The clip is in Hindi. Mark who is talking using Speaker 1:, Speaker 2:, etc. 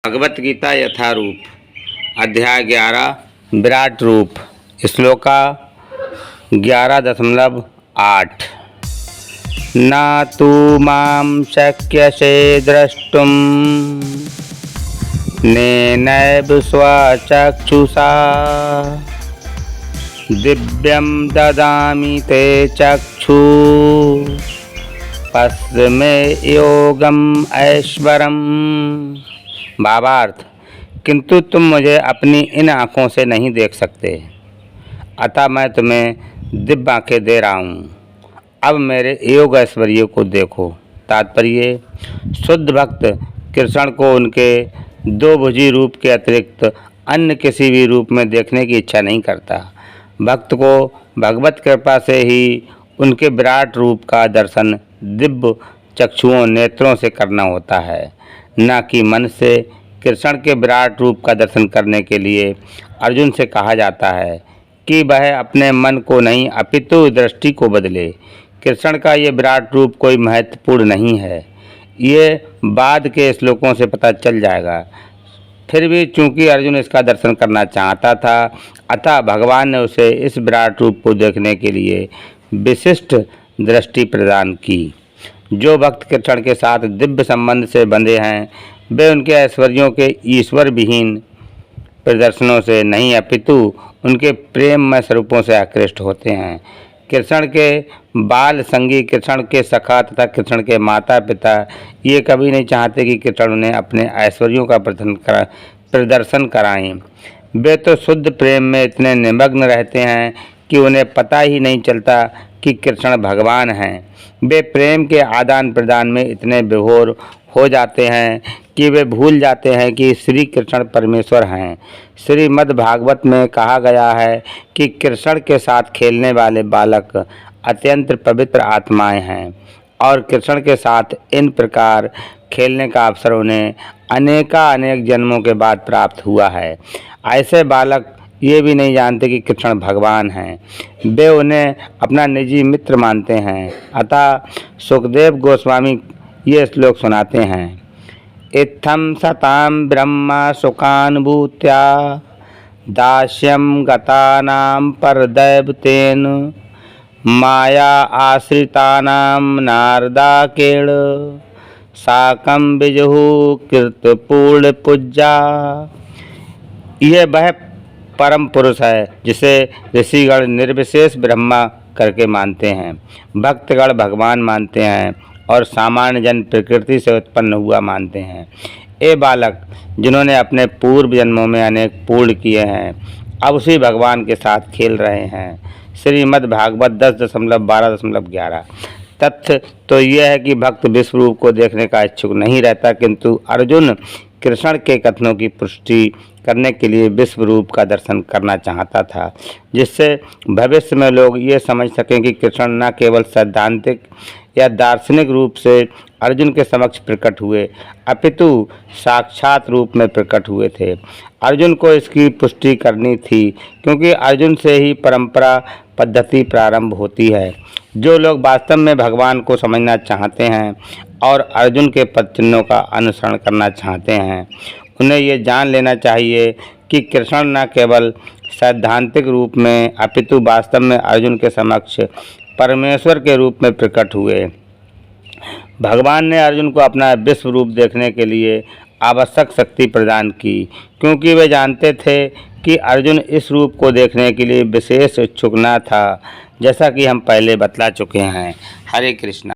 Speaker 1: भगवत गीता यथारूप अध्याय 11 विराट रूप श्लोका 11.8 न तु मां शक्यसे द्रष्टुं नेनैव स्वचक्षुषा दिव्यं ददामि ते चक्षु पश्य मे योगम ऐश्वरम। भावार्थ, किंतु तुम मुझे अपनी इन आँखों से नहीं देख सकते, अतः मैं तुम्हें दिव्य आँखें दे रहा हूँ। अब मेरे योग ऐश्वर्य को देखो। तात्पर्य, शुद्ध भक्त कृष्ण को उनके दो भुजी रूप के अतिरिक्त अन्य किसी भी रूप में देखने की इच्छा नहीं करता। भक्त को भगवत कृपा से ही उनके विराट रूप का दर्शन दिव्य चक्षुओं नेत्रों से करना होता है, न कि मन से। कृष्ण के विराट रूप का दर्शन करने के लिए अर्जुन से कहा जाता है कि वह अपने मन को नहीं अपितु दृष्टि को बदले। कृष्ण का ये विराट रूप कोई महत्वपूर्ण नहीं है, ये बाद के श्लोकों से पता चल जाएगा। फिर भी चूंकि अर्जुन इसका दर्शन करना चाहता था, अतः भगवान ने उसे इस विराट रूप को देखने के लिए विशिष्ट दृष्टि प्रदान की। जो भक्त कृष्ण के साथ दिव्य संबंध से बंधे हैं, वे उनके ऐश्वर्यों के ईश्वर विहीन प्रदर्शनों से नहीं अपितु उनके प्रेममय स्वरूपों से आकृष्ट होते हैं। कृष्ण के बाल संगी, कृष्ण के सखा तथा कृष्ण के माता पिता ये कभी नहीं चाहते कि कृष्ण उन्हें अपने ऐश्वर्यों का प्रदर्शन कराएं। वे तो शुद्ध प्रेम में इतने निमग्न रहते हैं कि उन्हें पता ही नहीं चलता कि कृष्ण भगवान हैं। वे प्रेम के आदान प्रदान में इतने विभोर हो जाते हैं कि वे भूल जाते हैं कि श्री कृष्ण परमेश्वर हैं। श्रीमद् भागवत में कहा गया है कि कृष्ण के साथ खेलने वाले बालक अत्यंत पवित्र आत्माएं हैं और कृष्ण के साथ इन प्रकार खेलने का अवसर उन्हें अनेक जन्मों के बाद प्राप्त हुआ है। ऐसे बालक ये भी नहीं जानते कि कृष्ण भगवान हैं, वे उन्हें अपना निजी मित्र मानते हैं। अतः सुखदेव गोस्वामी ये श्लोक सुनाते हैं। इत्थं सतां ब्रह्म सुखानुभूत्या दास्यं गतानां परदैवतेन माया आश्रितानां नारदाकेण साकं विजुः कृतपूर्ण पूज्या। यह वह परम पुरुष है जिसे ऋषिगण निर्विशेष ब्रह्मा करके मानते हैं, भक्तगण भगवान मानते हैं और सामान्य जन प्रकृति से उत्पन्न हुआ मानते हैं। ये बालक जिन्होंने अपने पूर्व जन्मों में अनेक पूर्ण किए हैं, अब उसी भगवान के साथ खेल रहे हैं। श्रीमद् भागवत 10.12.11। तथ्य तो यह है कि भक्त विश्व रूप को देखने का इच्छुक नहीं रहता, किंतु अर्जुन कृष्ण के कथनों की पुष्टि करने के लिए विश्व रूप का दर्शन करना चाहता था, जिससे भविष्य में लोग ये समझ सकें कि कृष्ण न केवल सैद्धांतिक या दार्शनिक रूप से अर्जुन के समक्ष प्रकट हुए, अपितु साक्षात रूप में प्रकट हुए थे। अर्जुन को इसकी पुष्टि करनी थी, क्योंकि अर्जुन से ही परंपरा पद्धति प्रारंभ होती है। जो लोग वास्तव में भगवान को समझना चाहते हैं और अर्जुन के पद चिन्हों का अनुसरण करना चाहते हैं, उन्हें ये जान लेना चाहिए कि कृष्ण न केवल सैद्धांतिक रूप में अपितु वास्तव में अर्जुन के समक्ष परमेश्वर के रूप में प्रकट हुए। भगवान ने अर्जुन को अपना विश्व रूप देखने के लिए आवश्यक शक्ति प्रदान की, क्योंकि वे जानते थे कि अर्जुन इस रूप को देखने के लिए विशेष इच्छुक न था, जैसा कि हम पहले बतला चुके हैं। हरे कृष्णा।